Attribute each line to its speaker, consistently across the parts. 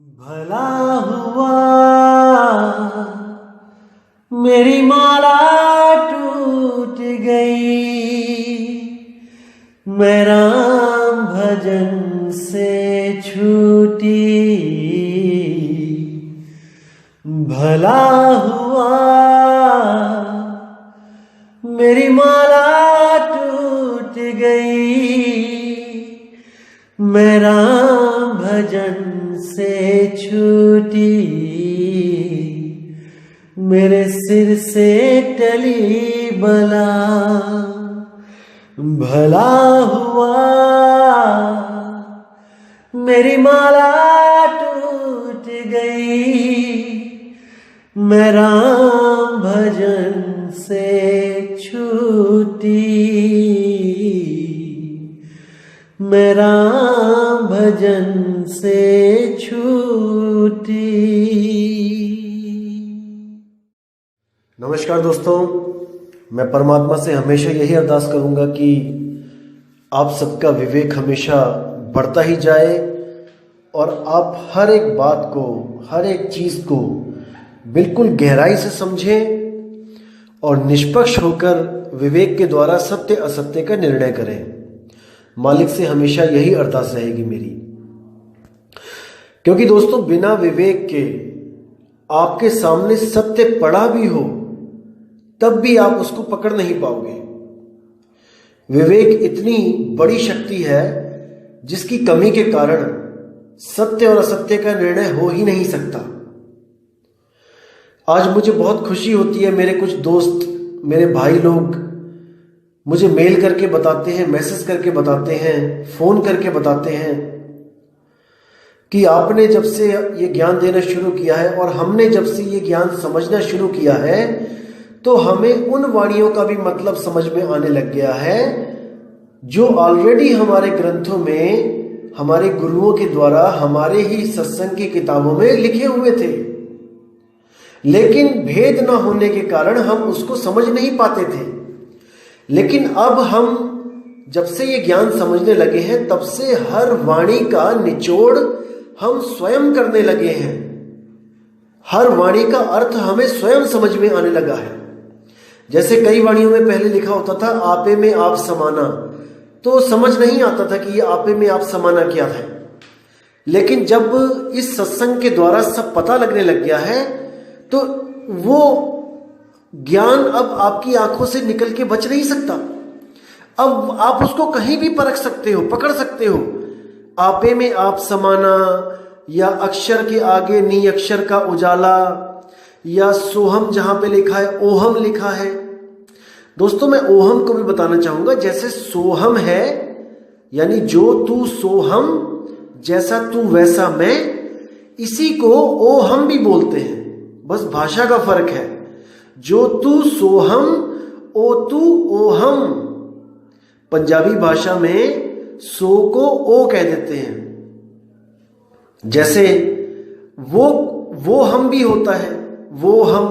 Speaker 1: भला हुआ मेरी माला टूट गई, मैं राम भजन से छूटी। भला हुआ मेरी माला टूट गई, मैं राम भजन से छूटी। मेरे सिर से टली बला, भला हुआ मेरी माला टूट गई, मैं राम भजन से छूटी। मैं राम भजन से छूटी। नमस्कार दोस्तों, मैं परमात्मा से हमेशा यही अरदास करूंगा कि आप सबका विवेक हमेशा बढ़ता ही जाए और आप हर एक बात को, हर एक चीज़ को बिल्कुल गहराई से समझें और निष्पक्ष होकर विवेक के द्वारा सत्य असत्य का निर्णय करें। मालिक से हमेशा यही अरदास रहेगी मेरी, क्योंकि दोस्तों बिना विवेक के आपके सामने सत्य पड़ा भी हो तब भी आप उसको पकड़ नहीं पाओगे। विवेक इतनी बड़ी शक्ति है जिसकी कमी के कारण सत्य और असत्य का निर्णय हो ही नहीं सकता। आज मुझे बहुत खुशी होती है, मेरे कुछ दोस्त, मेरे भाई लोग मुझे मेल करके बताते हैं, मैसेज करके बताते हैं, फोन करके बताते हैं कि आपने जब से ये ज्ञान देना शुरू किया है और हमने जब से ये ज्ञान समझना शुरू किया है तो हमें उन वाणियों का भी मतलब समझ में आने लग गया है जो ऑलरेडी हमारे ग्रंथों में, हमारे गुरुओं के द्वारा, हमारे ही सत्संग की किताबों में लिखे हुए थे, लेकिन भेद न होने के कारण हम उसको समझ नहीं पाते थे। लेकिन अब हम जब से ये ज्ञान समझने लगे हैं तब से हर वाणी का निचोड़ हम स्वयं करने लगे हैं। हर वाणी का अर्थ हमें स्वयं समझ में आने लगा है। जैसे कई वाणियों में पहले लिखा होता था आपे में आप समाना, तो समझ नहीं आता था कि ये आपे में आप समाना क्या है। लेकिन जब इस सत्संग के द्वारा सब पता लगने लग गया है तो वो ज्ञान अब आपकी आंखों से निकल के बच नहीं सकता। अब आप उसको कहीं भी परख सकते हो, पकड़ सकते हो। आपे में आप समाना, या अक्षर के आगे नी अक्षर का उजाला, या सोहम जहां पे लिखा है ओहम लिखा है। दोस्तों मैं ओहम को भी बताना चाहूंगा। जैसे सोहम है यानी जो तू सोहम, जैसा तू वैसा मैं, इसी को ओहम भी बोलते हैं, बस भाषा का फर्क है। जो तू सोहम, ओ तू ओहम। पंजाबी भाषा में सो को ओ कह देते हैं। जैसे वो हम भी होता है, वो हम,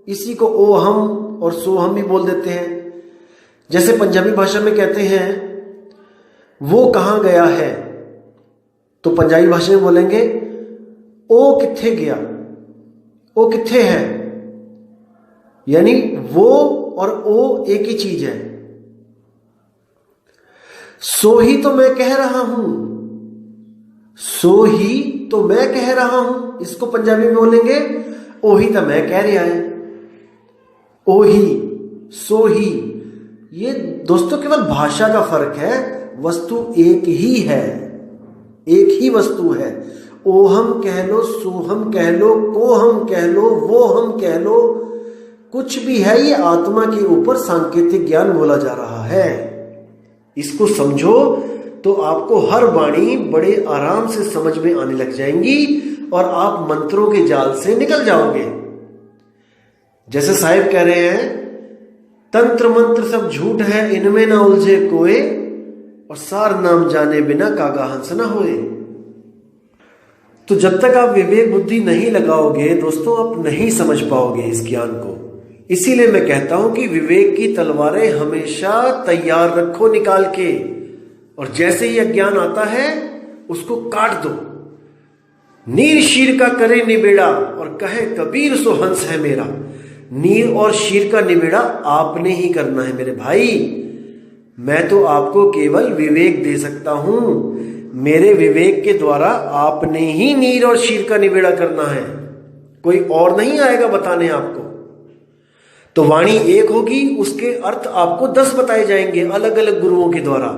Speaker 1: इसी को ओ हम और सो हम भी बोल देते हैं। जैसे पंजाबी भाषा में कहते हैं वो कहाँ गया है, तो पंजाबी भाषा में बोलेंगे ओ किथे गया, ओ किथे है, यानी वो और ओ एक ही चीज है। सो ही तो मैं कह रहा हूं, सो ही तो मैं कह रहा हूं, इसको पंजाबी में बोलेंगे ओही तो मैं कह रहा है। ओही, सो ही, ये दोस्तों केवल भाषा का फर्क है, वस्तु एक ही है, एक ही वस्तु है। ओहम कह लो, सोहम कह लो, कोहम कह लो, वो हम कह लो, कुछ भी है, ये आत्मा के ऊपर सांकेतिक ज्ञान बोला जा रहा है। इसको समझो तो आपको हर वाणी बड़े आराम से समझ में आने लग जाएंगी और आप मंत्रों के जाल से निकल जाओगे। जैसे साहिब कह रहे हैं तंत्र मंत्र सब झूठ है, इनमें ना उलझे कोई, और सार नाम जाने बिना कागा हंस ना होए। तो जब तक आप विवेक बुद्धि नहीं लगाओगे दोस्तों, आप नहीं समझ पाओगे इस ज्ञान को। इसीलिए मैं कहता हूं कि विवेक की तलवारें हमेशा तैयार रखो निकाल के, और जैसे ही अज्ञान आता है उसको काट दो। नीर शीर का करे निबेड़ा और कहे कबीर सो हंस है मेरा। नीर और शीर का निबेड़ा आपने ही करना है मेरे भाई। मैं तो आपको केवल विवेक दे सकता हूं। मेरे विवेक के द्वारा आपने ही नीर और शीर का निबेड़ा करना है, कोई और नहीं आएगा बताने आपको। तो वाणी एक होगी, उसके अर्थ आपको 10 बताए जाएंगे अलग अलग गुरुओं के द्वारा,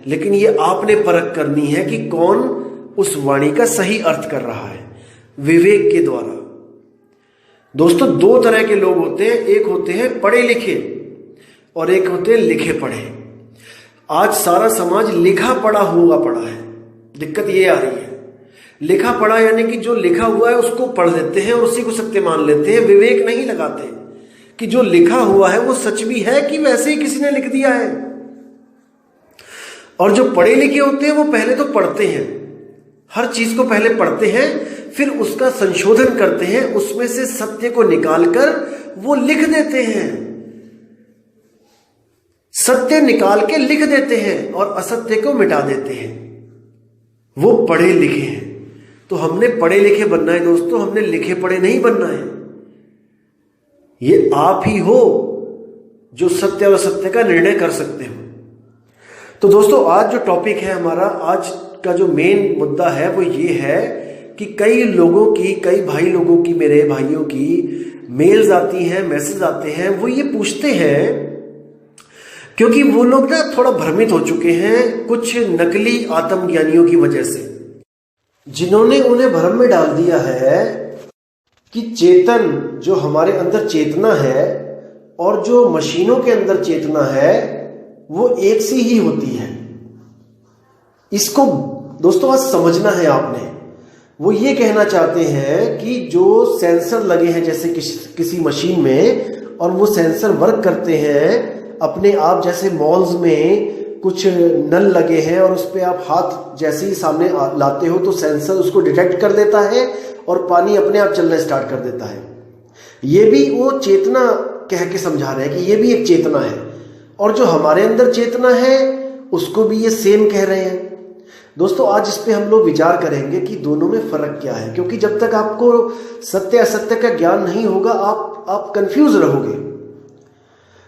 Speaker 1: लेकिन ये आपने परख करनी है कि कौन उस वाणी का सही अर्थ कर रहा है विवेक के द्वारा। दोस्तों, 2 तरह के लोग होते हैं, एक होते हैं पढ़े लिखे और एक होते हैं लिखे पढ़े। आज सारा समाज लिखा पढ़ा हुआ पड़ा है, दिक्कत ये आ रही है। लिखा पढ़ा यानी कि जो लिखा हुआ है उसको पढ़ लेते हैं और उसी को सत्य मान लेते हैं, विवेक नहीं लगाते कि जो लिखा हुआ है वो सच भी है कि वैसे ही किसी ने लिख दिया है। और जो पढ़े लिखे होते हैं वो पहले तो पढ़ते हैं, हर चीज को पहले पढ़ते हैं, फिर उसका संशोधन करते हैं, उसमें से सत्य को निकालकर वो लिख देते हैं। सत्य निकाल के लिख देते हैं और असत्य को मिटा देते हैं। वो पढ़े लिखे हैं। तो हमने पढ़े लिखे बनना है दोस्तों, हमने लिखे पढ़े नहीं बनना है। ये आप ही हो जो सत्य और असत्य का निर्णय कर सकते हो। तो दोस्तों, आज जो टॉपिक है हमारा, आज का जो मेन मुद्दा है वो ये है कि कई लोगों की, कई भाई लोगों की, मेरे भाइयों की मेल्स आती हैं, मैसेज आते हैं, वो ये पूछते हैं क्योंकि वो लोग ना थोड़ा भ्रमित हो चुके हैं कुछ नकली आत्मज्ञानियों की वजह से, जिन्होंने उन्हें भ्रम में डाल दिया है कि चेतन, जो हमारे अंदर चेतना है और जो मशीनों के अंदर चेतना है वो एक सी ही होती है। इसको दोस्तों आज समझना है आपने। वो ये कहना चाहते हैं कि जो सेंसर लगे हैं जैसे किसी मशीन में, और वो सेंसर वर्क करते हैं अपने आप, जैसे मॉल्स में कुछ नल लगे हैं और उस पर आप हाथ जैसे ही सामने लाते हो तो सेंसर उसको डिटेक्ट कर देता है और पानी अपने आप चलना स्टार्ट कर देता है। ये भी वो चेतना कह के समझा रहे हैं कि ये भी एक चेतना है, और जो हमारे अंदर चेतना है उसको भी ये सेम कह रहे हैं। दोस्तों, आज इस पे हम लोग विचार करेंगे कि दोनों में फर्क क्या है, क्योंकि जब तक आपको सत्य असत्य का ज्ञान नहीं होगा आप कंफ्यूज रहोगे।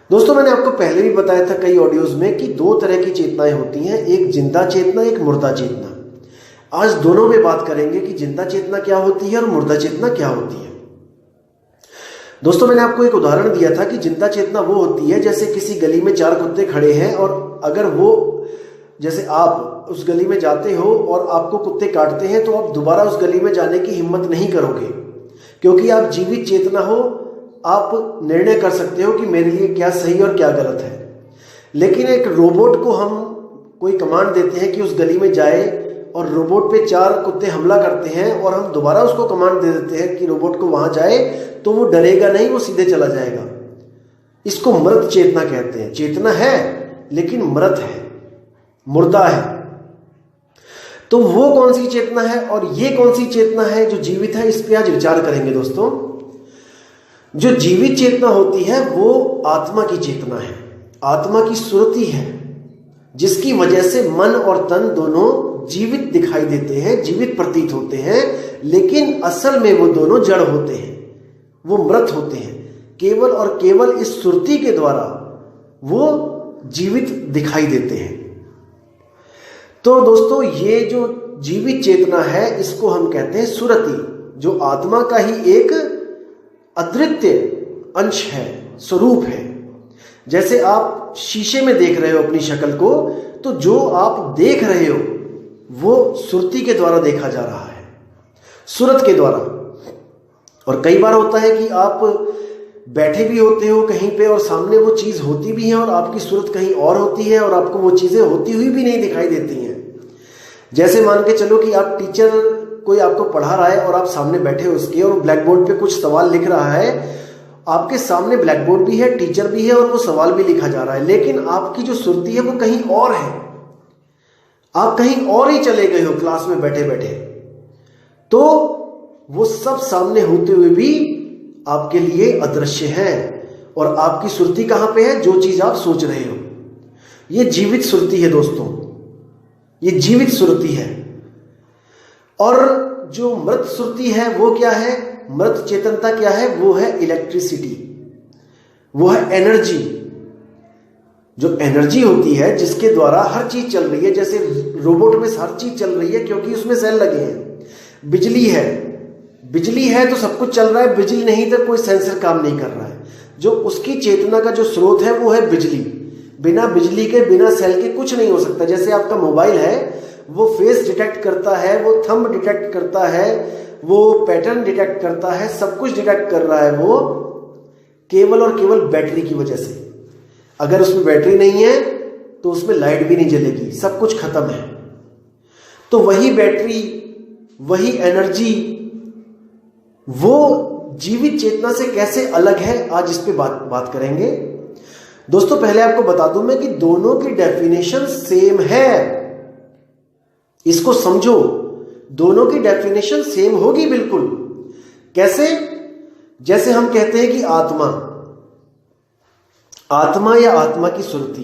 Speaker 1: दोस्तों, मैंने आपको पहले भी बताया था कई ऑडियोज में कि 2 तरह की चेतनाएं होती हैं, एक जिंदा चेतना, एक मुर्दा चेतना। आज दोनों में बात करेंगे कि जिंदा चेतना क्या होती है और मुर्दा चेतना क्या होती है। दोस्तों, मैंने आपको एक उदाहरण दिया था कि जिंदा चेतना वो होती है जैसे किसी गली में 4 कुत्ते खड़े हैं और अगर वो, जैसे आप उस गली में जाते हो और आपको कुत्ते काटते हैं तो आप दोबारा उस गली में जाने की हिम्मत नहीं करोगे, क्योंकि आप जीवित चेतना हो, आप निर्णय कर सकते हो कि मेरे लिए क्या सही और क्या गलत है। लेकिन एक रोबोट को हम कोई कमांड देते हैं कि उस गली में जाए और रोबोट पे 4 कुत्ते हमला करते हैं और हम दोबारा उसको कमांड दे देते हैं कि रोबोट को वहां जाए, तो वो डरेगा नहीं, वो सीधे चला जाएगा। इसको मृत चेतना कहते हैं। चेतना है लेकिन मृत है, मुर्दा है। तो वो कौन सी चेतना है और ये कौन सी चेतना है जो जीवित है, इस पे आज विचार करेंगे। दोस्तों, जो जीवित चेतना होती है वो आत्मा की चेतना है, आत्मा की सुरति है, जिसकी वजह से मन और तन दोनों जीवित दिखाई देते हैं, जीवित प्रतीत होते हैं, लेकिन असल में वो दोनों जड़ होते हैं, वो मृत होते हैं। केवल और केवल इस सुरति के द्वारा वो जीवित दिखाई देते हैं। तो दोस्तों, ये जो जीवित चेतना है इसको हम कहते हैं सुरति, जो आत्मा का ही एक अद्वितीय अंश है, स्वरूप है। जैसे आप शीशे में देख रहे हो अपनी शक्ल को, तो जो आप देख रहे हो वो सुरति के द्वारा देखा जा रहा है, सुरत के द्वारा। और कई बार होता है कि आप बैठे भी होते हो कहीं पे और सामने वो चीज होती भी है और आपकी सूरत कहीं और होती है और आपको वो चीजें होती हुई भी नहीं दिखाई देती हैं। जैसे मान के चलो कि आप टीचर कोई आपको पढ़ा रहा है और आप सामने बैठे हो उसके, और ब्लैक बोर्ड पे कुछ सवाल लिख रहा है, आपके सामने ब्लैक बोर्ड भी है, टीचर भी है और वो सवाल भी लिखा जा रहा है, लेकिन आपकी जो सुरती है वो कहीं और है, आप कहीं और ही चले गए हो क्लास में बैठे बैठे। तो वो सब सामने होते हुए भी आपके लिए अदृश्य है और आपकी सुरती कहां पे है, जो चीज आप सोच रहे हो। ये जीवित सुरती है दोस्तों, ये जीवित सुरती है। और जो मृत श्रुति है वो क्या है, मृत चेतनता क्या है, वो है इलेक्ट्रिसिटी, वो है एनर्जी। जो एनर्जी होती है जिसके द्वारा हर चीज चल रही है, जैसे रोबोट में हर चीज चल रही है क्योंकि उसमें सेल लगे हैं। बिजली है, बिजली है तो सब कुछ चल रहा है, बिजली नहीं तो कोई सेंसर काम नहीं कर रहा है। जो उसकी चेतना का जो स्रोत है वो है बिजली। बिना बिजली के, बिना सेल के कुछ नहीं हो सकता। जैसे आपका मोबाइल है, वो फेस डिटेक्ट करता है, वो थंब डिटेक्ट करता है, वो पैटर्न डिटेक्ट करता है, सब कुछ डिटेक्ट कर रहा है वो केवल और केवल बैटरी की वजह से। अगर उसमें बैटरी नहीं है तो उसमें लाइट भी नहीं जलेगी, सब कुछ खत्म है। तो वही बैटरी, वही एनर्जी, वो जीवित चेतना से कैसे अलग है, आज इस पे बात करेंगे। दोस्तों पहले आपको बता दूं मैं कि दोनों की डेफिनेशन सेम है, इसको समझो। दोनों की डेफिनेशन सेम होगी बिल्कुल। कैसे? जैसे हम कहते हैं कि आत्मा या आत्मा की सुरति,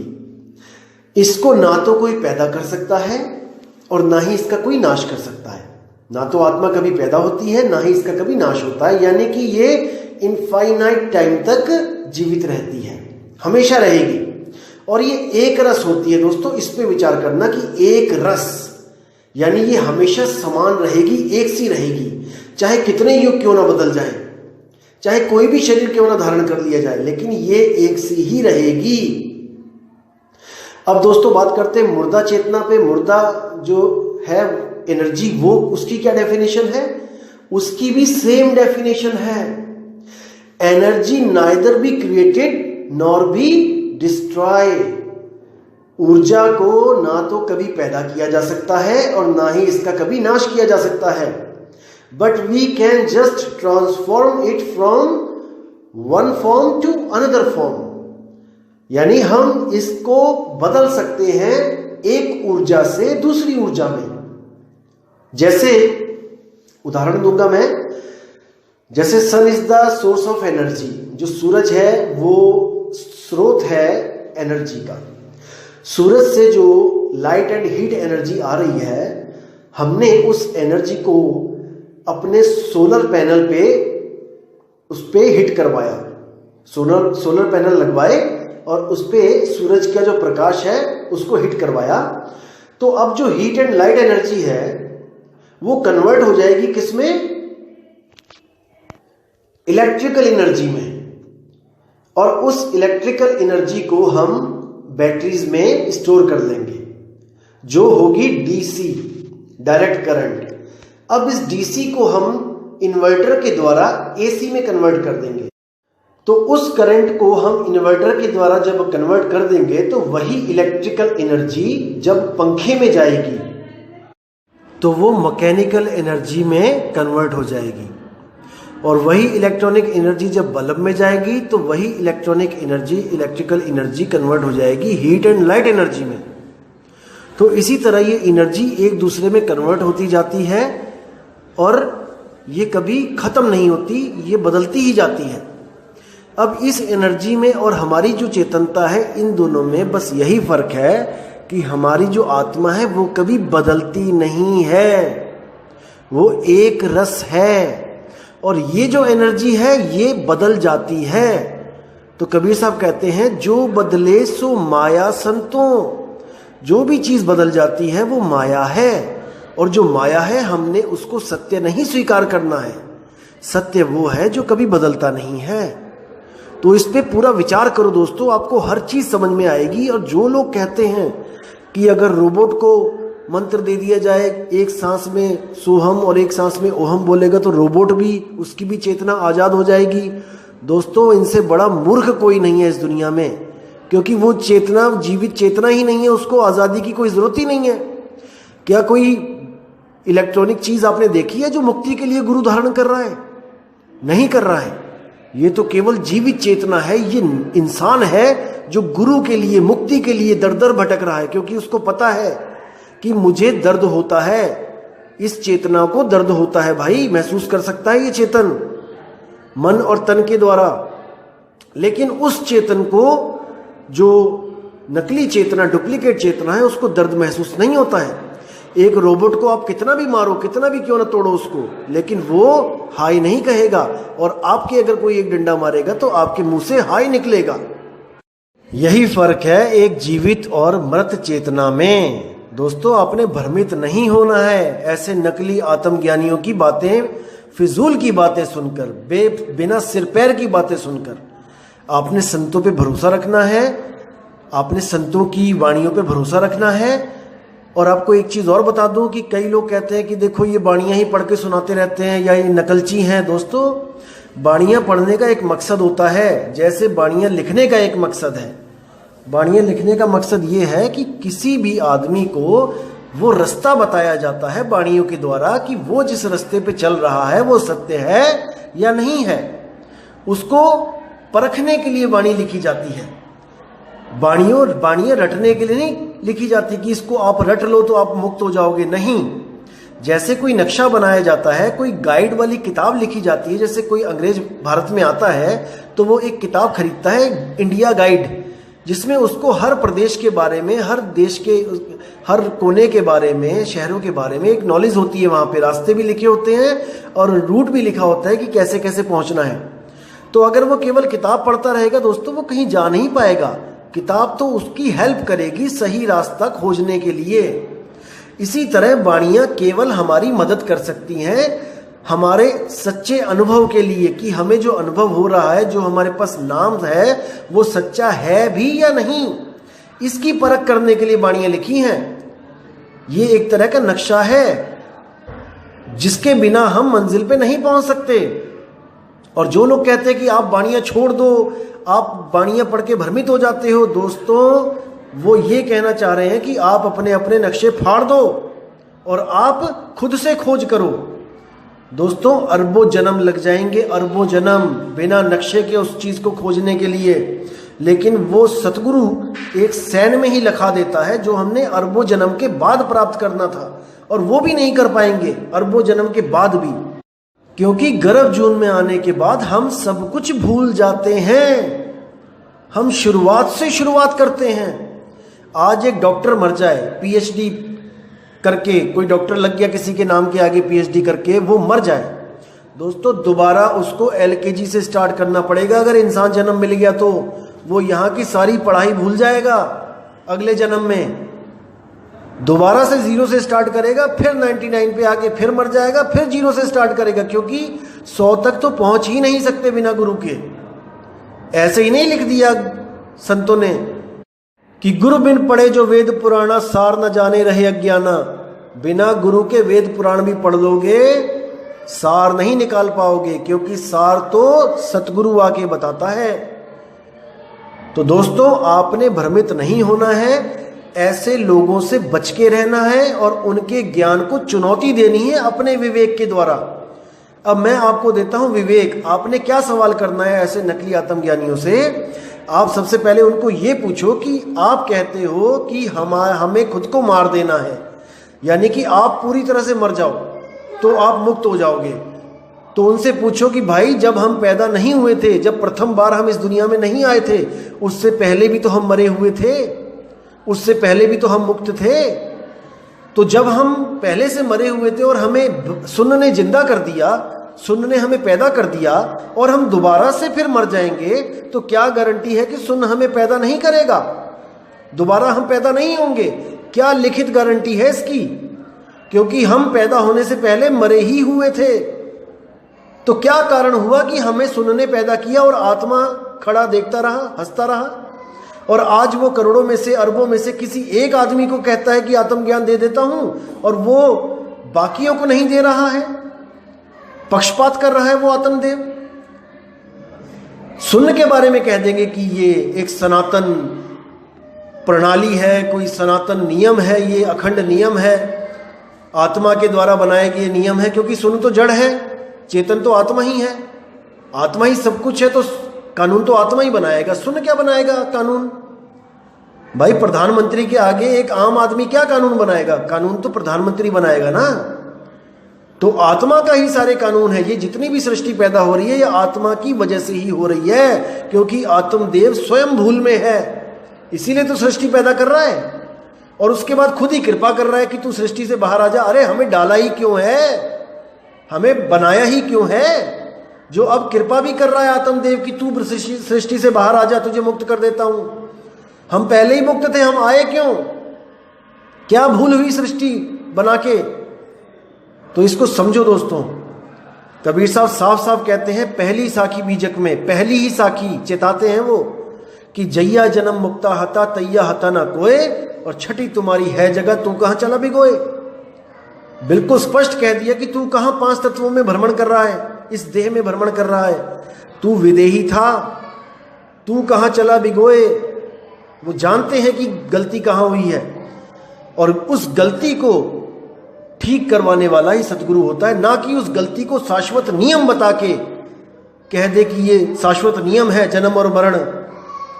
Speaker 1: इसको ना तो कोई पैदा कर सकता है और ना ही इसका कोई नाश कर सकता है। ना तो आत्मा कभी पैदा होती है, ना ही इसका कभी नाश होता है, यानी कि ये इनफाइनाइट टाइम तक जीवित रहती है, हमेशा रहेगी। और ये एक रस होती है दोस्तों, इस पे विचार करना कि एक रस यानी ये हमेशा समान रहेगी, एक सी रहेगी, चाहे कितने युग क्यों ना बदल जाए, चाहे कोई भी शरीर क्यों ना धारण कर लिया जाए, लेकिन ये एक सी ही रहेगी। अब दोस्तों बात करते हैं मुर्दा चेतना पे। मुर्दा जो है एनर्जी, वो उसकी क्या डेफिनेशन है? उसकी भी सेम डेफिनेशन है। Energy neither be created nor be destroy. ऊर्जा को ना तो कभी पैदा किया जा सकता है और ना ही इसका कभी नाश किया जा सकता है, but we can just transform it from one form to another form. यानी हम इसको बदल सकते हैं एक ऊर्जा से दूसरी ऊर्जा में। जैसे उदाहरण दूंगा मैं, जैसे sun is the source of energy. जो सूरज है वो स्रोत है एनर्जी का। सूरज से जो लाइट एंड हीट एनर्जी आ रही है, हमने उस एनर्जी को अपने सोलर पैनल पे उस पे हिट करवाया, सोलर पैनल लगवाए और उस पे सूरज का जो प्रकाश है उसको हिट करवाया। तो अब जो हीट एंड लाइट एनर्जी है वो कन्वर्ट हो जाएगी किसमें? इलेक्ट्रिकल एनर्जी में। और उस इलेक्ट्रिकल एनर्जी को हम बैटरीज में स्टोर कर लेंगे, जो होगी डीसी, डायरेक्ट करंट। अब इस डीसी को हम इन्वर्टर के द्वारा एसी में कन्वर्ट कर देंगे। तो उस करंट को हम इन्वर्टर के द्वारा जब कन्वर्ट कर देंगे तो वही इलेक्ट्रिकल एनर्जी जब पंखे में जाएगी तो वो मैकेनिकल एनर्जी में कन्वर्ट हो जाएगी, और वही इलेक्ट्रॉनिक एनर्जी जब बल्ब में जाएगी तो वही electronic energy, electrical energy convert हो जाएगी हीट एंड लाइट एनर्जी में। तो इसी तरह ये एनर्जी एक दूसरे में कन्वर्ट होती जाती है और ये कभी खत्म नहीं होती, ये बदलती ही जाती है। अब इस एनर्जी में और हमारी जो चेतनता है, इन दोनों में बस यही फर्क है कि हमारी जो आत्मा है वो कभी बदलती नहीं है, वो एक रस है। और ये जो एनर्जी है ये बदल जाती है। तो कबीर साहब कहते हैं, जो बदले सो माया संतों। जो भी चीज बदल जाती है वो माया है, और जो माया है हमने उसको सत्य नहीं स्वीकार करना है। सत्य वो है जो कभी बदलता नहीं है। तो इस पे पूरा विचार करो दोस्तों, आपको हर चीज समझ में आएगी। और जो लोग कहते हैं कि अगर रोबोट को मंत्र दे दिया जाए, एक सांस में सोहम और एक सांस में ओहम बोलेगा तो रोबोट भी, उसकी भी चेतना आजाद हो जाएगी, दोस्तों इनसे बड़ा मूर्ख कोई नहीं है इस दुनिया में। क्योंकि वो चेतना जीवित चेतना ही नहीं है, उसको आजादी की कोई जरूरत ही नहीं है। क्या कोई इलेक्ट्रॉनिक चीज आपने देखी है जो मुक्ति के लिए गुरु धारण कर रहा है? नहीं कर रहा है। ये तो केवल जीवित चेतना है। ये इंसान है जो गुरु के लिए, मुक्ति के लिए दर दर भटक रहा है, क्योंकि उसको पता है कि मुझे दर्द होता है, इस चेतना को दर्द होता है भाई, महसूस कर सकता है ये चेतन मन और तन के द्वारा। लेकिन उस चेतन को, जो नकली चेतना, डुप्लीकेट चेतना है, उसको दर्द महसूस नहीं होता है। एक रोबोट को आप कितना भी मारो, कितना भी क्यों ना तोड़ो उसको, लेकिन वो हाय नहीं कहेगा। और आपके अगर कोई एक डंडा मारेगा तो आपके मुंह से हाय निकलेगा। यही फर्क है एक जीवित और मृत चेतना में। दोस्तों, आपने भ्रमित नहीं होना है ऐसे नकली आत्मज्ञानियों की बातें, फिजूल की बातें सुनकर, बिना सिर पैर की बातें सुनकर। आपने संतों पे भरोसा रखना है, आपने संतों की वाणियों पे भरोसा रखना है। और आपको एक चीज़ और बता दूं कि कई लोग कहते हैं कि देखो ये बाणियाँ ही पढ़ के सुनाते रहते हैं या ये नकलची हैं। दोस्तों, बाणियाँ पढ़ने का एक मकसद होता है, जैसे बाणियाँ लिखने का एक मकसद है। बाणियाँ लिखने का मकसद ये है कि किसी भी आदमी को वो रास्ता बताया जाता है बाणियों के द्वारा कि वो जिस रास्ते पे चल रहा है वो सत्य है या नहीं है। उसको परखने के लिए बाणी लिखी जाती है। बाणियाँ रटने के लिए नहीं लिखी जाती कि इसको आप रट लो तो आप मुक्त हो जाओगे, नहीं। जैसे कोई नक्शा बनाया जाता है, कोई गाइड वाली किताब लिखी जाती है। जैसे कोई अंग्रेज भारत में आता है तो वो एक किताब खरीदता है, इंडिया गाइड, जिसमें उसको हर प्रदेश के बारे में, हर देश के हर कोने के बारे में, शहरों के बारे में एक नॉलेज होती है। वहाँ पे रास्ते भी लिखे होते हैं और रूट भी लिखा होता है कि कैसे कैसे पहुँचना है। तो अगर वो केवल किताब पढ़ता रहेगा दोस्तों, वो कहीं जा नहीं पाएगा। किताब तो उसकी हेल्प करेगी सही रास्ता खोजने के लिए। इसी तरह बाणियाँ केवल हमारी मदद कर सकती हैं हमारे सच्चे अनुभव के लिए, कि हमें जो अनुभव हो रहा है, जो हमारे पास नाम है, वो सच्चा है भी या नहीं, इसकी परख करने के लिए बाणियाँ लिखी हैं। ये एक तरह का नक्शा है जिसके बिना हम मंजिल पे नहीं पहुंच सकते। और जो लोग कहते हैं कि आप बाणियाँ छोड़ दो, आप बाणियाँ पढ़ के भ्रमित हो जाते हो, दोस्तों वो ये कहना चाह रहे हैं कि आप अपने अपने नक्शे फाड़ दो और आप खुद से खोज करो। दोस्तों, अरबों जन्म लग जाएंगे, अरबों जन्म बिना नक्शे के उस चीज़ को खोजने के लिए, लेकिन वो सतगुरु एक सैन में ही लिखा देता है जो हमने अरबों जन्म के बाद प्राप्त करना था, और वो भी नहीं कर पाएंगे अरबों जन्म के बाद भी, क्योंकि गर्भ जून में आने के बाद हम सब कुछ भूल जाते हैं। हम शुरुआत से शुरुआत करते हैं। आज एक डॉक्टर मर जाए पीएचडी करके, कोई डॉक्टर लग गया किसी के नाम के आगे पीएचडी करके, वो मर जाए दोस्तों, दोबारा उसको एलकेजी से स्टार्ट करना पड़ेगा। अगर इंसान जन्म मिल गया तो वो यहाँ की सारी पढ़ाई भूल जाएगा। अगले जन्म में दोबारा से 0 से स्टार्ट करेगा, फिर 99 पे आके फिर मर जाएगा, फिर 0 से स्टार्ट करेगा, क्योंकि 100 तक तो पहुंच ही नहीं सकते बिना गुरु के। ऐसे ही नहीं लिख दिया संतों ने कि गुरु बिन पढ़े जो वेद पुराना, सार न जाने रहे अज्ञाना। बिना गुरु के वेद पुराण भी पढ़ लोगे, सार नहीं निकाल पाओगे, क्योंकि सार तो सतगुरु आके बताता है। तो दोस्तों, आपने भ्रमित नहीं होना है, ऐसे लोगों से बच के रहना है और उनके ज्ञान को चुनौती देनी है अपने विवेक के द्वारा। अब मैं आपको देता हूं विवेक। आपने क्या सवाल करना है ऐसे नकली आत्मज्ञानियों से? आप सबसे पहले उनको ये पूछो कि आप कहते हो कि हमें खुद को मार देना है, यानी कि आप पूरी तरह से मर जाओ तो आप मुक्त हो जाओगे। तो उनसे पूछो कि भाई, जब हम पैदा नहीं हुए थे, जब प्रथम बार हम इस दुनिया में नहीं आए थे, उससे पहले भी तो हम मरे हुए थे, उससे पहले भी तो हम मुक्त थे। तो जब हम पहले से मरे हुए थे और हमें सुन्न ने जिंदा कर दिया, सुन्न ने हमें पैदा कर दिया, और हम दोबारा से फिर मर जाएंगे, तो क्या गारंटी है कि सुन्न हमें पैदा नहीं करेगा, दोबारा हम पैदा नहीं होंगे? क्या लिखित गारंटी है इसकी? क्योंकि हम पैदा होने से पहले मरे ही हुए थे। तो क्या कारण हुआ कि हमें सुन्न ने पैदा किया और आत्मा खड़ा देखता रहा, हंसता रहा, और आज वो करोड़ों में से, अरबों में से किसी एक आदमी को कहता है कि आत्मज्ञान दे देता हूं, और वो बाकियों को नहीं दे रहा है, पक्षपात कर रहा है वो आत्मदेव। सुन्न के बारे में कह देंगे कि ये एक सनातन प्रणाली है, कोई सनातन नियम है, ये अखंड नियम है, आत्मा के द्वारा बनाए गए नियम है, क्योंकि सुन्न तो जड़ है, चेतन तो आत्मा ही है, आत्मा ही सब कुछ है, तो कानून तो आत्मा ही बनाएगा, सुन्न क्या बनाएगा कानून? भाई, प्रधानमंत्री के आगे एक आम आदमी क्या कानून बनाएगा? कानून तो प्रधानमंत्री बनाएगा ना। तो आत्मा का ही सारे कानून है। ये जितनी भी सृष्टि पैदा हो रही है, ये आत्मा की वजह से ही हो रही है, क्योंकि आत्मदेव स्वयं भूल में है, इसीलिए तो सृष्टि पैदा कर रहा है। और उसके बाद खुद ही कृपा कर रहा है कि तू सृष्टि से बाहर आ जा। अरे हमें डाला ही क्यों है, हमें बनाया ही क्यों है, जो अब कृपा भी कर रहा है आत्मदेव कि तू सृष्टि से बाहर आ जा, तुझे मुक्त कर देता हूं। हम पहले ही मुक्त थे, हम आए क्यों, क्या भूल हुई सृष्टि बना के। तो इसको समझो दोस्तों। कबीर साहब साफ साफ कहते हैं, पहली साखी बीजक में, पहली ही साखी चेताते हैं वो कि जैया जन्म मुक्ता हता तैया हता ना कोय, और छठी तुम्हारी है जगह तू कहां चला भिगोए। बिल्कुल स्पष्ट कह दिया कि तू कहां 5 तत्वों में भ्रमण कर रहा है, इस देह में भ्रमण कर रहा है। तू विदेही था, तू कहां चला भिगोए। वो जानते हैं कि गलती कहां हुई है, और उस गलती को ठीक करवाने वाला ही सतगुरु होता है, ना कि उस गलती को शाश्वत नियम बता के कह दे कि ये शाश्वत नियम है जन्म और मरण,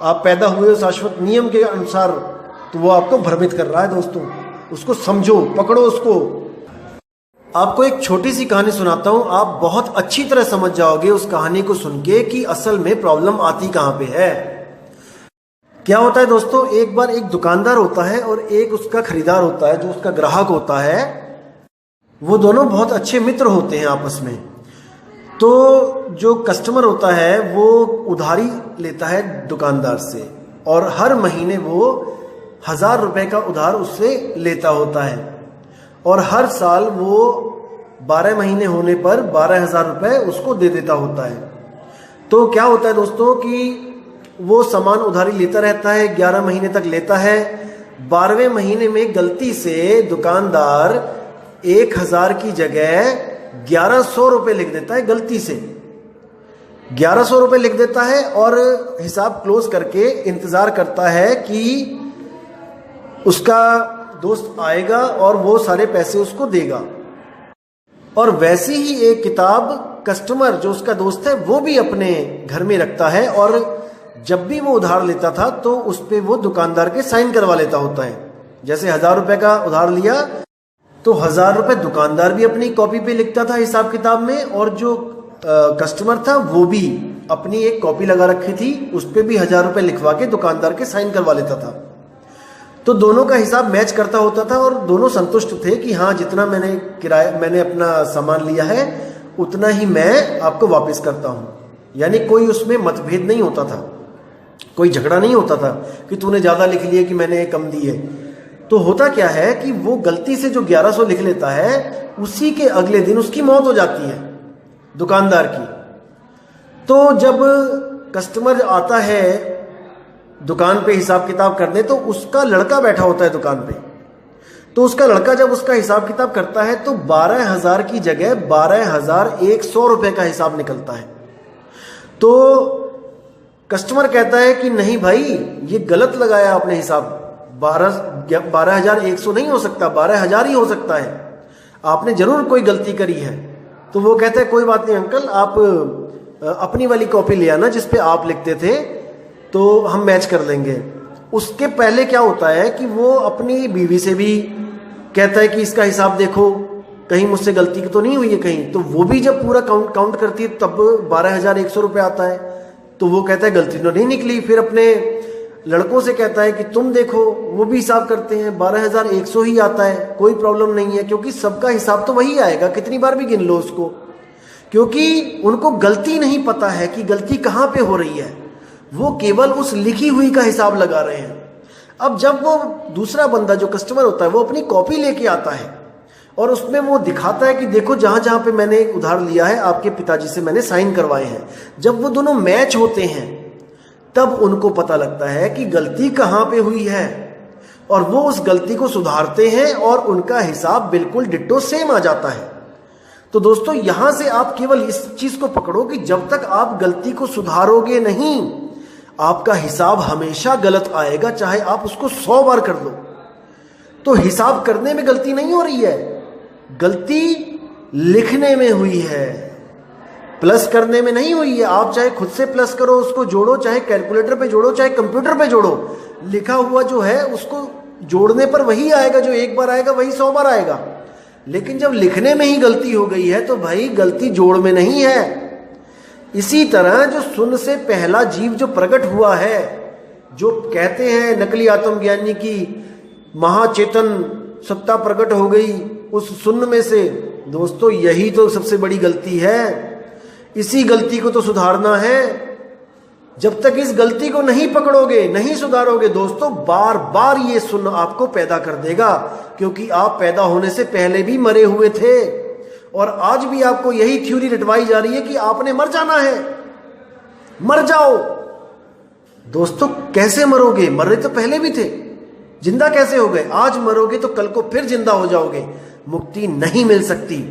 Speaker 1: आप पैदा हुए हो शाश्वत नियम के अनुसार। तो वो आपको भ्रमित कर रहा है दोस्तों, उसको समझो, पकड़ो उसको। आपको एक छोटी सी कहानी सुनाता हूं, आप बहुत अच्छी तरह समझ जाओगे उस कहानी को सुन के कि असल में प्रॉब्लम आती कहां पे है। क्या होता है दोस्तों, एक बार एक दुकानदार होता है और एक उसका खरीदार होता है, जो उसका ग्राहक होता है। वो दोनों बहुत अच्छे मित्र होते हैं आपस में। तो जो कस्टमर होता है वो उधारी लेता है दुकानदार से, और हर महीने वो 1000 रुपए का उधार उससे लेता होता है, और हर साल वो 12 महीने होने पर 12,000 रुपए उसको दे देता होता है। तो क्या होता है दोस्तों कि वो सामान उधारी लेता रहता है, 11 महीने तक लेता है। 12वें महीने में गलती से दुकानदार 1000 की जगह 1100 रुपए लिख देता है, गलती से 1100 रुपए लिख देता है, और हिसाब क्लोज करके इंतजार करता है कि उसका दोस्त आएगा और वो सारे पैसे उसको देगा। और वैसी ही एक किताब कस्टमर जो उसका दोस्त है वो भी अपने घर में रखता है, और जब भी वो उधार लेता था तो उस पे वो दुकानदार के साइन करवा लेता होता है। जैसे 1000 रुपए का उधार लिया तो 1000 रुपए दुकानदार भी अपनी कॉपी पे लिखता था हिसाब किताब में, और जो कस्टमर था वो भी अपनी एक कॉपी लगा रखी थी, उस पे भी 1000 रुपए लिखवा के दुकानदार के साइन करवा लेता था। तो दोनों का हिसाब मैच करता होता था, और दोनों संतुष्ट थे कि हाँ, जितना मैंने अपना सामान लिया है उतना ही मैं आपको वापस करता हूं। यानी कोई उसमें मतभेद नहीं होता था, कोई झगड़ा नहीं होता था कि तूने ज्यादा लिख लिया कि मैंने कम दी है। तो होता क्या है कि वो गलती से जो 1100 लिख लेता है, उसी के अगले दिन उसकी मौत हो जाती है दुकानदार की। तो जब कस्टमर आता है दुकान पे हिसाब किताब करने, तो उसका लड़का बैठा होता है दुकान पे। तो उसका लड़का जब उसका हिसाब किताब करता है तो 12,000 की जगह 12,100 रुपए का हिसाब निकलता है। तो कस्टमर कहता है कि नहीं भाई, ये गलत लगाया आपने हिसाब, 12,100 नहीं हो सकता, 12,000 ही हो सकता है, आपने जरूर कोई गलती करी है। तो वो कहता है कोई बात नहीं अंकल, आप अपनी वाली कॉपी ले आना जिसपे आप लिखते थे, तो हम मैच कर लेंगे। उसके पहले क्या होता है कि वो अपनी बीवी से भी कहता है कि इसका हिसाब देखो, कहीं मुझसे गलती तो नहीं हुई है कहीं। तो वो भी जब पूरा काउंट करती है तब 12,100 रुपये आता है। तो वो कहता है गलती तो नहीं निकली। फिर अपने लड़कों से कहता है कि तुम देखो, वो भी हिसाब करते हैं, 12,100 ही आता है, कोई प्रॉब्लम नहीं है, क्योंकि सबका हिसाब तो वही आएगा, कितनी बार भी गिन लो उसको, क्योंकि उनको गलती नहीं पता है कि गलती कहाँ पे हो रही है, वो केवल उस लिखी हुई का हिसाब लगा रहे हैं। अब जब वो दूसरा बंदा जो कस्टमर होता है वो अपनी कॉपी लेके आता है और उसमें वो दिखाता है कि देखो जहां जहां पे मैंने उधार लिया है आपके पिताजी से मैंने साइन करवाए हैं, जब वो दोनों मैच होते हैं तब उनको पता लगता है कि गलती कहां पे हुई है, और वो उस गलती को सुधारते हैं और उनका हिसाब बिल्कुल डिट्टो सेम आ जाता है। तो दोस्तों, यहां से आप केवल इस चीज को पकड़ो कि जब तक आप गलती को सुधारोगे नहीं, आपका हिसाब हमेशा गलत आएगा, चाहे आप उसको 100 बार कर लो। तो हिसाब करने में गलती नहीं हो रही है, गलती लिखने में हुई है, प्लस करने में नहीं हुई है। आप चाहे खुद से प्लस करो, उसको जोड़ो, चाहे कैलकुलेटर पे जोड़ो, चाहे कंप्यूटर पे जोड़ो, लिखा हुआ जो है उसको जोड़ने पर वही आएगा, जो एक बार आएगा वही 100 बार आएगा। लेकिन जब लिखने में ही गलती हो गई है तो भाई गलती जोड़ में नहीं है। इसी तरह जो शून्य से पहला जीव जो प्रकट हुआ है, जो कहते हैं नकली आत्मज्ञानी की महाचेतन सत्ता प्रकट हो गई उस शून्य में से। दोस्तों यही तो सबसे बड़ी गलती है, इसी गलती को तो सुधारना है। जब तक इस गलती को नहीं पकड़ोगे, नहीं सुधारोगे दोस्तों, बार बार ये शून्य आपको पैदा कर देगा, क्योंकि आप पैदा होने से पहले भी मरे हुए थे और आज भी आपको यही थ्योरी रटवाई जा रही है कि आपने मर जाना है। मर जाओ दोस्तों, कैसे मरोगे? मरे तो पहले भी थे, जिंदा कैसे हो गए? आज मरोगे तो कल को फिर जिंदा हो जाओगे, मुक्ति नहीं मिल सकती।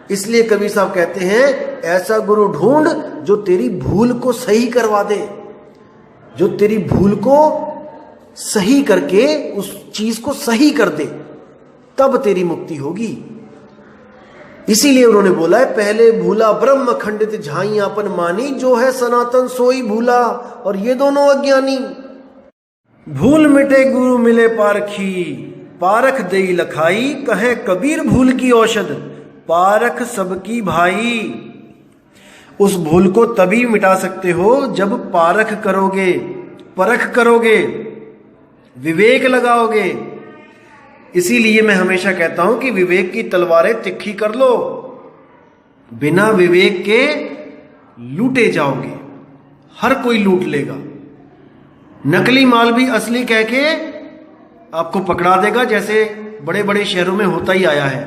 Speaker 1: इसलिए कबीर साहब कहते हैं, ऐसा गुरु ढूंढ जो तेरी भूल को सही करवा दे, जो तेरी भूल को सही करके उस चीज को सही कर दे, तब तेरी मुक्ति होगी। इसीलिए उन्होंने बोला है, पहले भूला ब्रह्म खंडित झाई आपन मानी, जो है सनातन सोई भूला। और ये दोनों अज्ञानी। भूल मिटे गुरु मिले पारखी, पारख देई लखाई, कहे कबीर भूल की औषध, पारख सबकी भाई। उस भूल को तभी मिटा सकते हो जब पारख करोगे, परख करोगे, विवेक लगाओगे। इसीलिए मैं हमेशा कहता हूं कि विवेक की तलवारें तिखी कर लो, बिना विवेक के लूटे जाओगे, हर कोई लूट लेगा। नकली माल भी असली कह के आपको पकड़ा देगा, जैसे बड़े बड़े शहरों में होता ही आया है।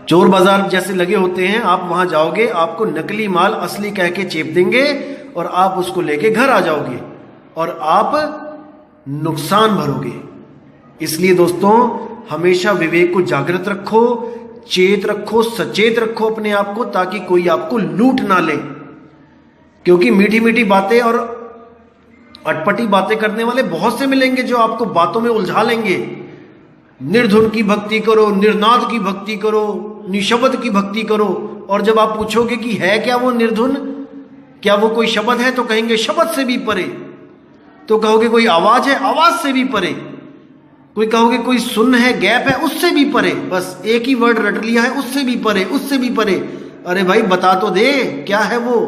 Speaker 1: चोर बाजार जैसे लगे होते हैं, आप वहां जाओगे, आपको नकली माल असली कह के चेप देंगे और आप उसको लेके घर आ जाओगे और आप नुकसान भरोगे। इसलिए दोस्तों हमेशा विवेक को जागृत रखो, चेत रखो, सचेत रखो अपने आप को, ताकि कोई आपको लूट ना ले। क्योंकि मीठी मीठी बातें और अटपटी बातें करने वाले बहुत से मिलेंगे जो आपको बातों में उलझा लेंगे। निर्धुन की भक्ति करो, निर्नाद की भक्ति करो, निशब्द की भक्ति करो, और जब आप पूछोगे कि है क्या वो निर्धुन, क्या वो कोई शब्द है, तो कहेंगे शब्द से भी परे। तो कहोगे कोई आवाज है, आवाज से भी परे। कोई कहोगे कोई सुन्न है, गैप है, उससे भी परे। बस एक ही वर्ड रट लिया है, उससे भी परे, उससे भी परे। अरे भाई बता तो दे क्या है वो।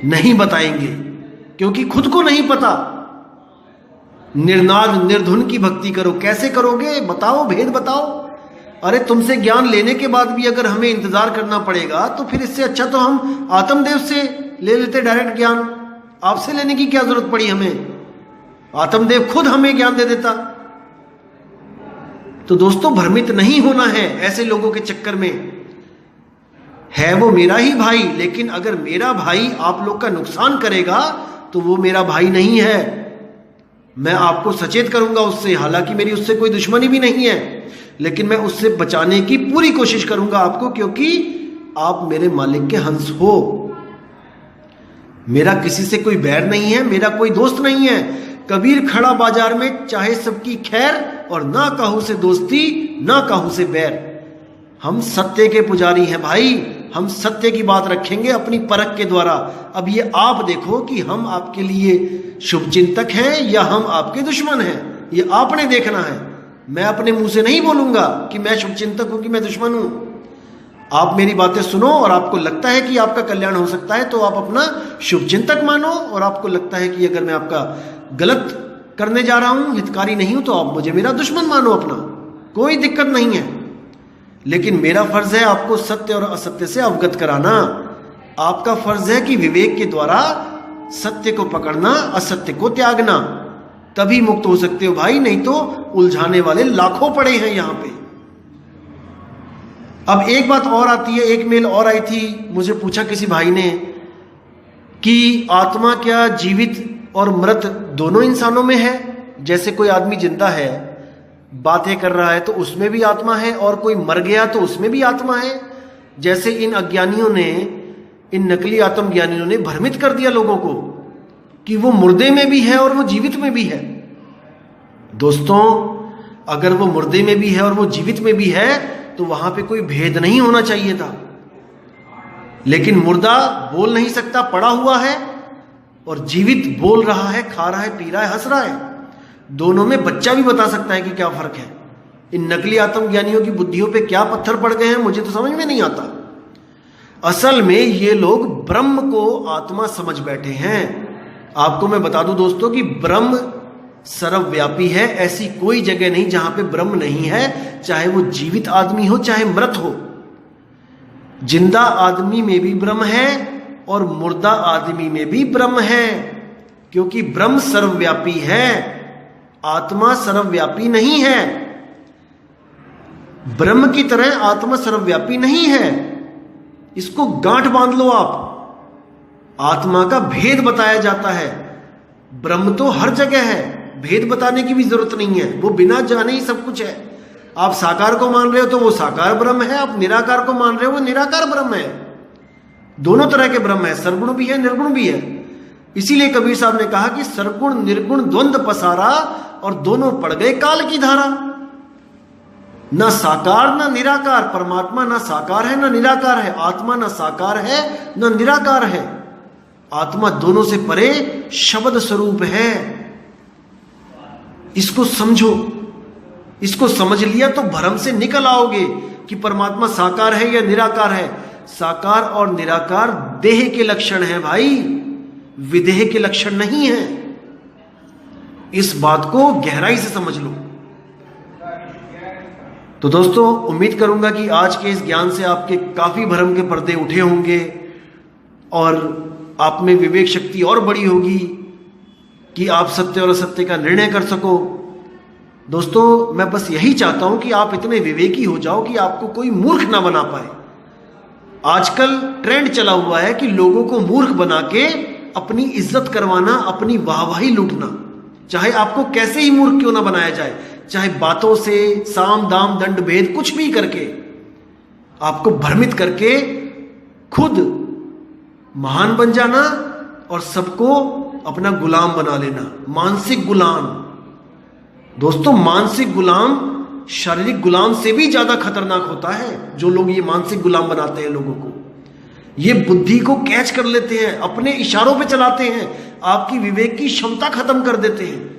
Speaker 1: नहीं बताएंगे क्योंकि खुद को नहीं पता। निर्नाद निर्धुन की भक्ति करो, कैसे करोगे बताओ, भेद बताओ। अरे तुमसे ज्ञान लेने के बाद भी अगर हमें इंतजार करना पड़ेगा तो फिर इससे अच्छा तो हम आत्मदेव से ले लेते डायरेक्ट ज्ञान। आपसे लेने की क्या जरूरत पड़ी हमें? आत्मदेव खुद हमें ज्ञान दे देता। तो दोस्तों भ्रमित नहीं होना है ऐसे लोगों के चक्कर में। है वो मेरा ही भाई, लेकिन अगर मेरा भाई आप लोग का नुकसान करेगा तो वो मेरा भाई नहीं है। मैं आपको सचेत करूंगा उससे, हालांकि मेरी उससे कोई दुश्मनी भी नहीं है, लेकिन मैं उससे बचाने की पूरी कोशिश करूंगा आपको, क्योंकि आप मेरे मालिक के हंस हो। मेरा किसी से कोई बैर नहीं है, मेरा कोई दोस्त नहीं है। कबीर खड़ा बाजार में चाहे सबकी खैर, और ना काहू से दोस्ती ना काहू से बैर। हम सत्य के पुजारी हैं भाई, हम सत्य की बात रखेंगे अपनी परख के द्वारा। अब ये आप देखो कि हम आपके लिए शुभचिंतक हैं या हम आपके दुश्मन हैं, ये आपने देखना है। मैं अपने मुंह से नहीं बोलूंगा कि मैं शुभचिंतक हूं कि मैं दुश्मन हूं। आप मेरी बातें सुनो और आपको लगता है कि आपका कल्याण हो सकता है तो आप अपना शुभचिंतक मानो, और आपको लगता है कि अगर मैं आपका गलत करने जा रहा हूं, हितकारी नहीं हूं, तो आप मुझे मेरा दुश्मन मानो अपना, कोई दिक्कत नहीं है। लेकिन मेरा फर्ज है आपको सत्य और असत्य से अवगत कराना। आपका फर्ज है कि विवेक के द्वारा सत्य को पकड़ना, असत्य को त्यागना, तभी मुक्त हो सकते हो भाई, नहीं तो उलझाने वाले लाखों पड़े हैं यहां पे। अब एक बात और आती है, एक मेल और आई थी, मुझे पूछा किसी भाई ने कि आत्मा क्या जीवित और मृत दोनों इंसानों में है? जैसे कोई आदमी जिंदा है, बातें कर रहा है तो उसमें भी आत्मा है, और कोई मर गया तो उसमें भी आत्मा है। जैसे इन अज्ञानियों ने, इन नकली आत्मज्ञानियों ने भ्रमित कर दिया लोगों को कि वो मुर्दे में भी है और वो जीवित में भी है। दोस्तों अगर वो मुर्दे में भी है और वो जीवित में भी है तो वहां पे कोई भेद नहीं होना चाहिए था। लेकिन मुर्दा बोल नहीं सकता, पड़ा हुआ है, और जीवित बोल रहा है, खा रहा है, पी रहा है, हंस रहा है। दोनों में बच्चा भी बता सकता है कि क्या फर्क है। इन नकली आत्मज्ञानियों की बुद्धियों पे क्या पत्थर पड़ गए हैं मुझे तो समझ में नहीं आता। असल में ये लोग ब्रह्म को आत्मा समझ बैठे हैं। आपको मैं बता दूं दोस्तों कि ब्रह्म सर्वव्यापी है। ऐसी कोई जगह नहीं जहां पे ब्रह्म नहीं है, चाहे वो जीवित आदमी हो चाहे मृत हो। जिंदा आदमी में भी ब्रह्म है और मुर्दा आदमी में भी ब्रह्म है, क्योंकि ब्रह्म सर्वव्यापी है, आत्मा सर्वव्यापी नहीं है। ब्रह्म की तरह आत्मा सर्वव्यापी नहीं है। इसको गांठ बांध लो आप। आत्मा का भेद बताया जाता है, ब्रह्म तो हर जगह है, भेद बताने की भी जरूरत नहीं है, वो बिना जाने ही सब कुछ है। आप साकार को मान रहे हो तो वो साकार ब्रह्म है, आप निराकार को मान रहे हो वो निराकार ब्रह्म है। दोनों तरह के ब्रह्म है, सर्वगुण भी है निर्गुण भी है। इसीलिए कबीर साहब ने कहा कि सर्वगुण निर्गुण द्वंद्व पसारा और दोनों पड़ गए काल की धारा। ना साकार ना निराकार, परमात्मा ना साकार है ना निराकार है, आत्मा ना साकार है ना निराकार है, आत्मा दोनों से परे शब्द स्वरूप है। इसको समझो, इसको समझ लिया तो भ्रम से निकल आओगे कि परमात्मा साकार है या निराकार है। साकार और निराकार देह के लक्षण हैं भाई, विदेह के लक्षण नहीं है। इस बात को गहराई से समझ लो। तो दोस्तों, उम्मीद करूंगा कि आज के इस ज्ञान से आपके काफी भ्रम के पर्दे उठे होंगे और आप में विवेक शक्ति और बड़ी होगी कि आप सत्य और असत्य का निर्णय कर सको। दोस्तों, मैं बस यही चाहता हूं कि आप इतने विवेकी हो जाओ कि आपको कोई मूर्ख ना बना पाए। आजकल ट्रेंड चला हुआ है कि लोगों को मूर्ख बना के अपनी इज्जत करवाना, अपनी वाहवाही लूटना, चाहे आपको कैसे ही मूर्ख क्यों ना बनाया जाए, चाहे बातों से, साम दाम दंड भेद कुछ भी करके, आपको भ्रमित करके खुद महान बन जाना और सबको अपना गुलाम बना लेना, मानसिक गुलाम। दोस्तों, मानसिक गुलाम शारीरिक गुलाम से भी ज्यादा खतरनाक होता है। जो लोग ये मानसिक गुलाम बनाते हैं लोगों को, ये बुद्धि को कैच कर लेते हैं, अपने इशारों पे चलाते हैं, आपकी विवेक की क्षमता खत्म कर देते हैं।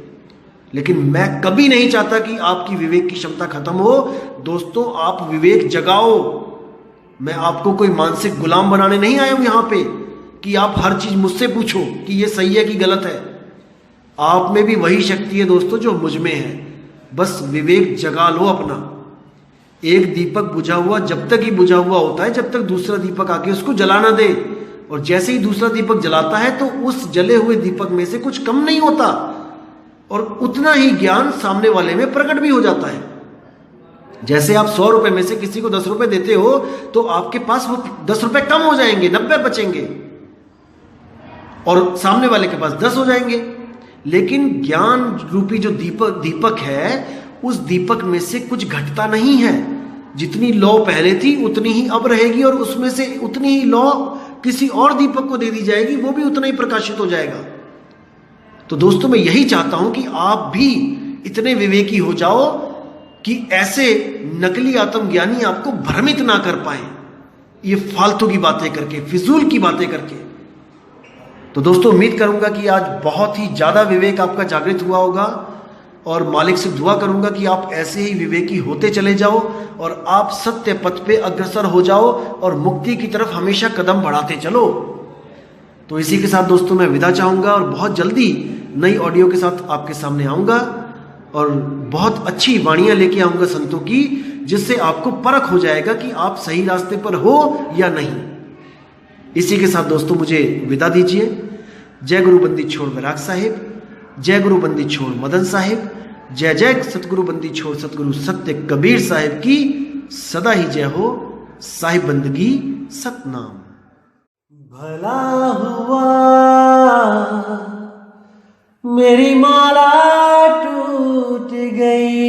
Speaker 1: लेकिन मैं कभी नहीं चाहता कि आपकी विवेक की क्षमता खत्म हो। दोस्तों, आप विवेक जगाओ। मैं आपको कोई मानसिक गुलाम बनाने नहीं आया हूं यहां पे कि आप हर चीज मुझसे पूछो कि ये सही है कि गलत है। आप में भी वही शक्ति है दोस्तों जो मुझ में है। बस विवेक जगा लो अपना। एक दीपक बुझा हुआ जब तक ही बुझा हुआ होता है जब तक दूसरा दीपक आके उसको जला ना दे, और जैसे ही दूसरा दीपक जलाता है तो उस जले हुए दीपक में से कुछ कम नहीं होता और उतना ही ज्ञान सामने वाले में प्रकट भी हो जाता है। जैसे आप 100 रुपए में से किसी को 10 रुपए देते हो तो आपके पास वो 10 रुपए कम हो जाएंगे, 90 बचेंगे और सामने वाले के पास 10 हो जाएंगे। लेकिन ज्ञान रूपी जो दीपक है, उस दीपक में से कुछ घटता नहीं है। जितनी लौ पहले थी उतनी ही अब रहेगी और उसमें से उतनी ही लौ किसी और दीपक को दे दी जाएगी, वो भी उतना ही प्रकाशित हो जाएगा। तो दोस्तों, मैं यही चाहता हूं कि आप भी इतने विवेकी हो जाओ कि ऐसे नकली आत्मज्ञानी आपको भ्रमित ना कर पाए, ये फालतू की बातें करके, फिजूल की बातें करके। तो दोस्तों, उम्मीद करूंगा कि आज बहुत ही ज्यादा विवेक आपका जागृत हुआ होगा और मालिक से दुआ करूंगा कि आप ऐसे ही विवेकी होते चले जाओ और आप सत्य पथ पे अग्रसर हो जाओ और मुक्ति की तरफ हमेशा कदम बढ़ाते चलो। तो इसी के साथ दोस्तों मैं विदा चाहूंगा और बहुत जल्दी नई ऑडियो के साथ आपके सामने आऊंगा और बहुत अच्छी वाणियां लेके आऊंगा संतों की, जिससे आपको परख हो जाएगा कि आप सही रास्ते पर हो या नहीं। इसी के साथ दोस्तों मुझे विदा दीजिए। जय गुरु बंदी छोड़ विराग साहिब, जय गुरु बंदी छोड़ मदन साहिब, जय जय सतगुरु बंदी छोड़ सतगुरु सत्य कबीर साहिब की सदा ही जय हो। साहिब बंदगी सतनाम।
Speaker 2: भला हुआ मेरी माला टूट गई,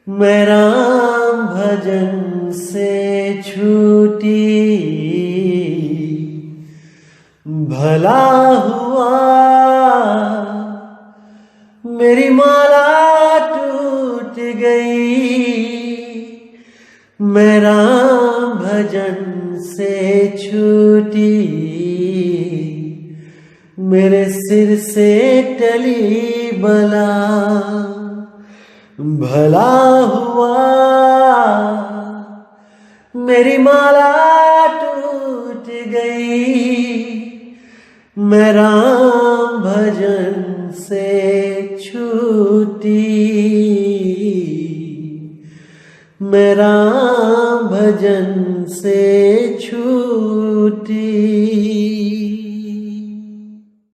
Speaker 2: मैं राम भजन से छूटी। भला हुआ मेरी माला टूट गई, मैं राम भजन से छूटी। मेरे सिर से टली बला, भला हुआ मेरी माला टूट गई, मैं राम भजन से से छूटी, मैं राम भजन से छूटी।